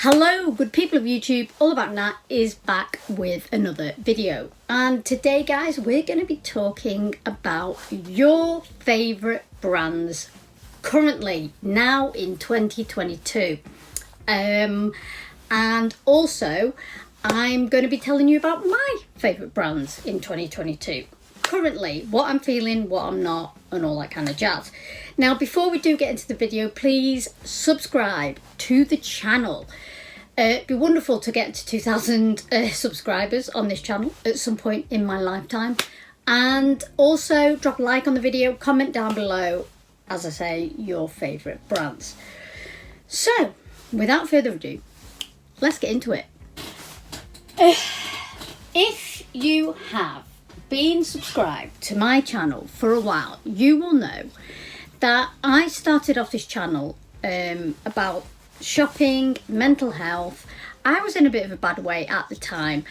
Hello good people of YouTube, All About Nat is back with another video, and today guys we're going to be talking about your favourite brands currently now in 2022, and also I'm going to be telling you about my favourite brands in 2022 currently, what I'm feeling, what I'm not, and all that kind of jazz. Now before we do get into the video, please subscribe to the channel. It'd be wonderful to get to 2,000 subscribers on this channel at some point in my lifetime, and also drop a like on the video, comment down below, as I say, your favourite brands. So without further ado, let's get into it. If you have been subscribed to my channel for a while, you will know that I started off this channel about shopping, mental health. I was in a bit of a bad way at the time,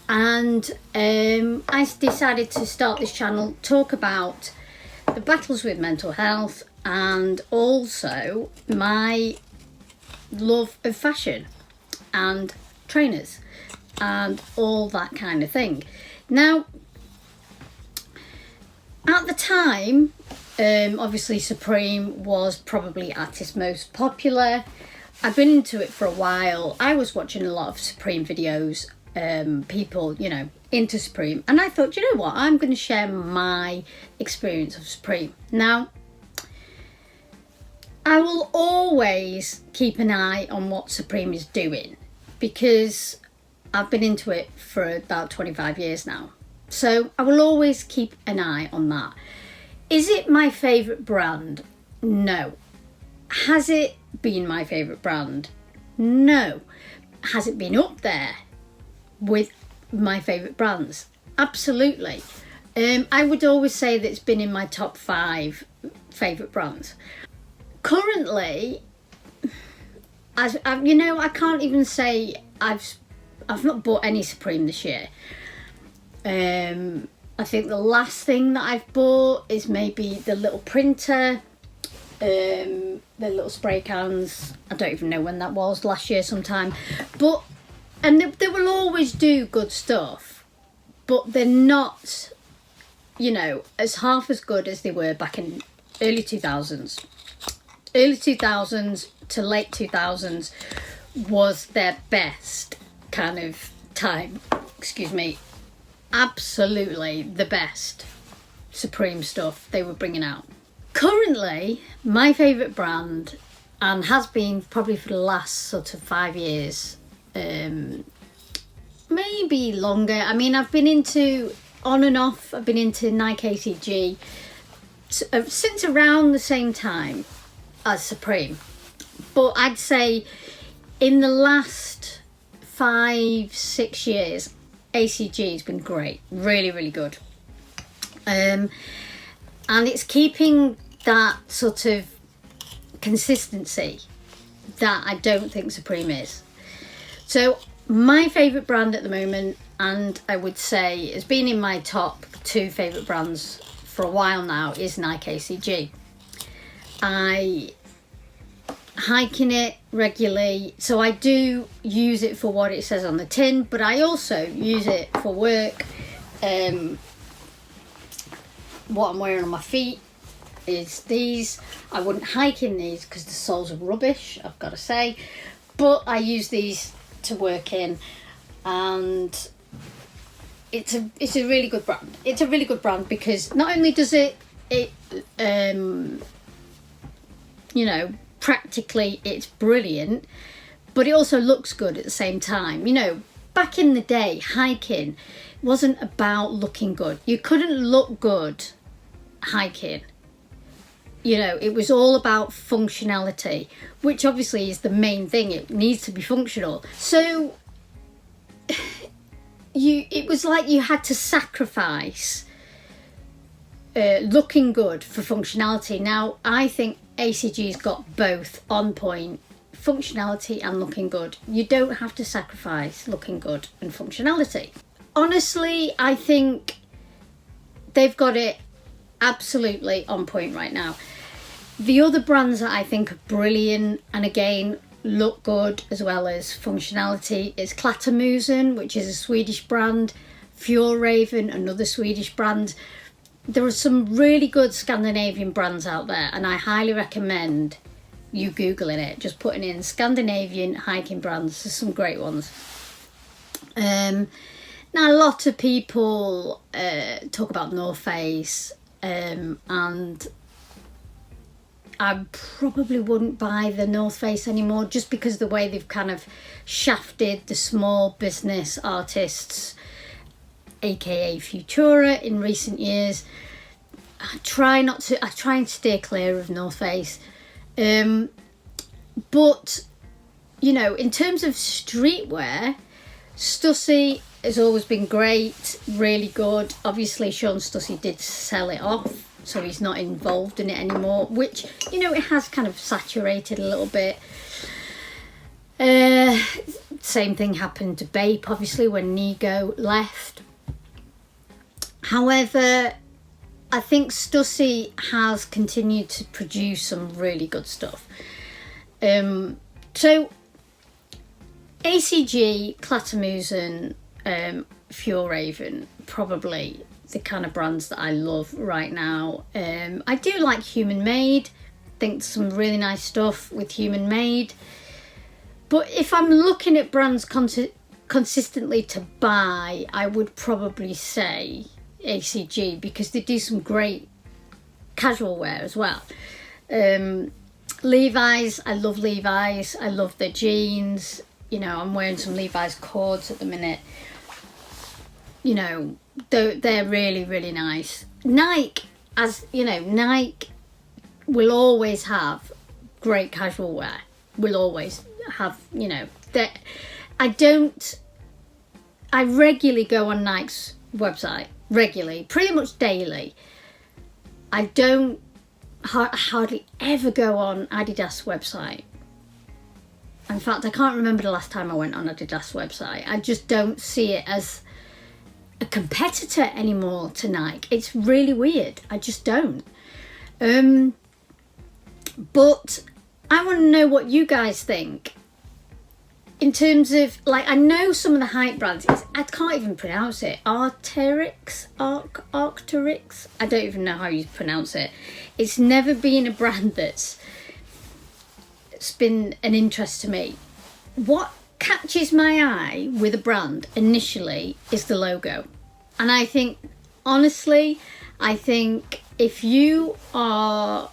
and I decided to start this channel, talk about the battles with mental health and also my love of fashion and trainers and all that kind of thing. Now at the time, obviously Supreme was probably at its most popular. I've been into it for a while. I was watching a lot of Supreme videos, people, you know, into Supreme, and I thought, you know what, I'm going to share my experience of Supreme. Now, I will always keep an eye on what Supreme is doing because I've been into it for about 25 years now. So I will always keep an eye on that. Is it my favourite brand? No. Has it been my favourite brand? No. Has it been up there with my favourite brands? Absolutely. I would always say that it's been in my top 5 favourite brands. Currently, you know, I can't even say I've not bought any Supreme this year. I think the last thing that I've bought is maybe the little printer, the little spray cans. I don't even know when that was, last year sometime. But and they will always do good stuff, but they're not, you know, as half as good as they were back in early 2000s. Early 2000s to late 2000s was their best kind of time. Excuse me. Absolutely the best Supreme stuff they were bringing out. Currently, my favourite brand, and has been probably for the last sort of 5 years, maybe longer. I mean, I've been into, on and off, I've been into Nike ACG since around the same time as Supreme. But I'd say in the last 5-6 years, ACG has been great, really, really good. And it's keeping that sort of consistency that I don't think Supreme is. So my favourite brand at the moment, and I would say has been in my top 2 favourite brands for a while now, is Nike ACG. I hike in it regularly, so I do use it for what it says on the tin, but I also use it for work. What I'm wearing on my feet is these. I wouldn't hike in these because the soles are rubbish, I've got to say, but I use these to work in, and it's a really good brand. It's a really good brand because not only does it you know, practically it's brilliant, but it also looks good at the same time. You know, back in the day, hiking wasn't about looking good. You couldn't look good hiking. You know, it was all about functionality, which obviously is the main thing. It needs to be functional. So it was like you had to sacrifice looking good for functionality. Now I think ACG's got both on point, functionality and looking good. You don't have to sacrifice looking good and functionality. Honestly, I think they've got it absolutely on point right now. The other brands that I think are brilliant, and again, look good as well as functionality is Klattermusen, which is a Swedish brand, Fjallraven, another Swedish brand. There are some really good Scandinavian brands out there, and I highly recommend you Googling it, just putting in Scandinavian hiking brands. There's some great ones. Now, a lot of people talk about North Face, and I probably wouldn't buy the North Face anymore, just because of the way they've kind of shafted the small business artists, aka Futura, in recent years. I try and steer clear of North Face. But, you know, in terms of streetwear, Stussy has always been great, really good. Obviously, Sean Stussy did sell it off, so he's not involved in it anymore, which, you know, it has kind of saturated a little bit. Same thing happened to Bape, obviously, when Nigo left. However, I think Stussy has continued to produce some really good stuff. So ACG, Klattermusen, Fjallraven, probably the kind of brands that I love right now. I do like Human Made. Think some really nice stuff with Human Made. But if I'm looking at brands consistently to buy, I would probably say ACG, because they do some great casual wear as well. Levi's, I love Levi's. I love their jeans. You know, I'm wearing some Levi's cords at the minute. You know, they're really, really nice. Nike, as you know, Nike will always have great casual wear. Will always have, you know, that I regularly go on Nike's website, regularly, pretty much daily. I don't hardly ever go on Adidas website. In fact, I can't remember the last time I went on Adidas website. I just don't see it as a competitor anymore to Nike. It's really weird. I just don't. But I want to know what you guys think. In terms of, like, I know some of the hype brands, I can't even pronounce it. Arc'teryx? I don't even know how you pronounce it. It's never been a brand it's been an interest to me. What catches my eye with a brand initially is the logo. And I think, honestly, if you are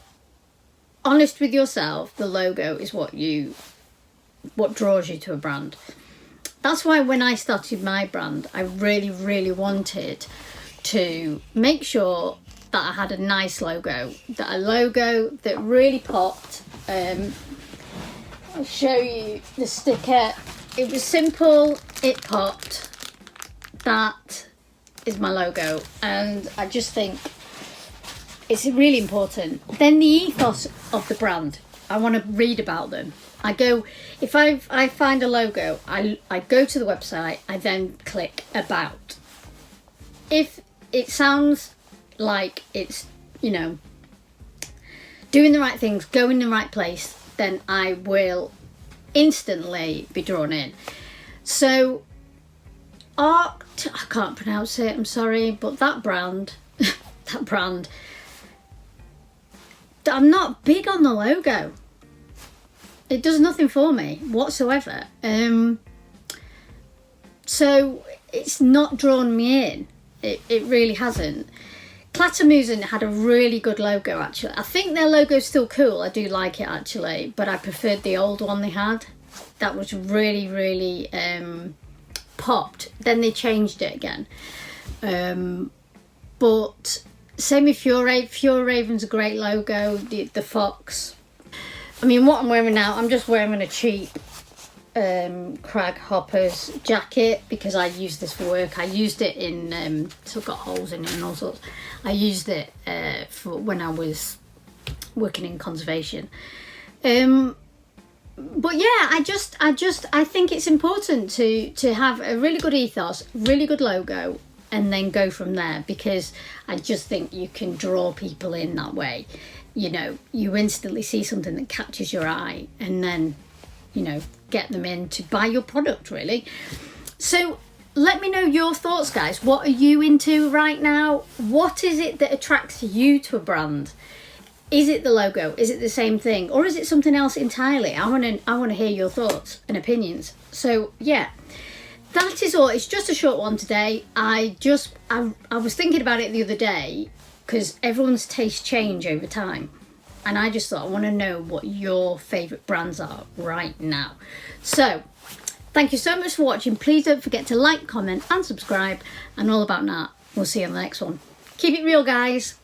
honest with yourself, the logo is what draws you to a brand. That's why when I started my brand, I really, really wanted to make sure that I had a nice logo, a logo that really popped. I'll show you the sticker. It was simple, it popped. That is my logo, and I just think it's really important. Then the ethos of the brand, I want to read about them. I go, if I find a logo, I go to the website, I then click about. If it sounds like it's, you know, doing the right things, going in the right place, then I will instantly be drawn in. So I can't pronounce it, I'm sorry, but that brand, I'm not big on the logo. It does nothing for me whatsoever. So it's not drawn me in. It really hasn't. Klattermusen had a really good logo, actually. I think their logo's still cool. I do like it, actually. But I preferred the old one they had. That was really, really popped. Then they changed it again. But same with Fjallraven's a great logo. The fox. I mean, what I'm wearing now, I'm just wearing a cheap Crag Hoppers jacket because I use this for work. I used it in, so I've got holes in it and all sorts. I used it for when I was working in conservation. But yeah, I think it's important to have a really good ethos, really good logo, and then go from there, because I just think you can draw people in that way. You know, you instantly see something that catches your eye, and then you know, get them in to buy your product, really. So let me know your thoughts, guys. What are you into right now? What is it that attracts you to a brand? Is it the logo? Is it the same thing? Or is it something else entirely? I want to hear your thoughts and opinions. So yeah, that is all. It's just a short one today. I was thinking about it the other day because everyone's tastes change over time. And I just thought, I want to know what your favourite brands are right now. So thank you so much for watching. Please don't forget to like, comment and subscribe. And all about that. We'll see you on the next one. Keep it real, guys.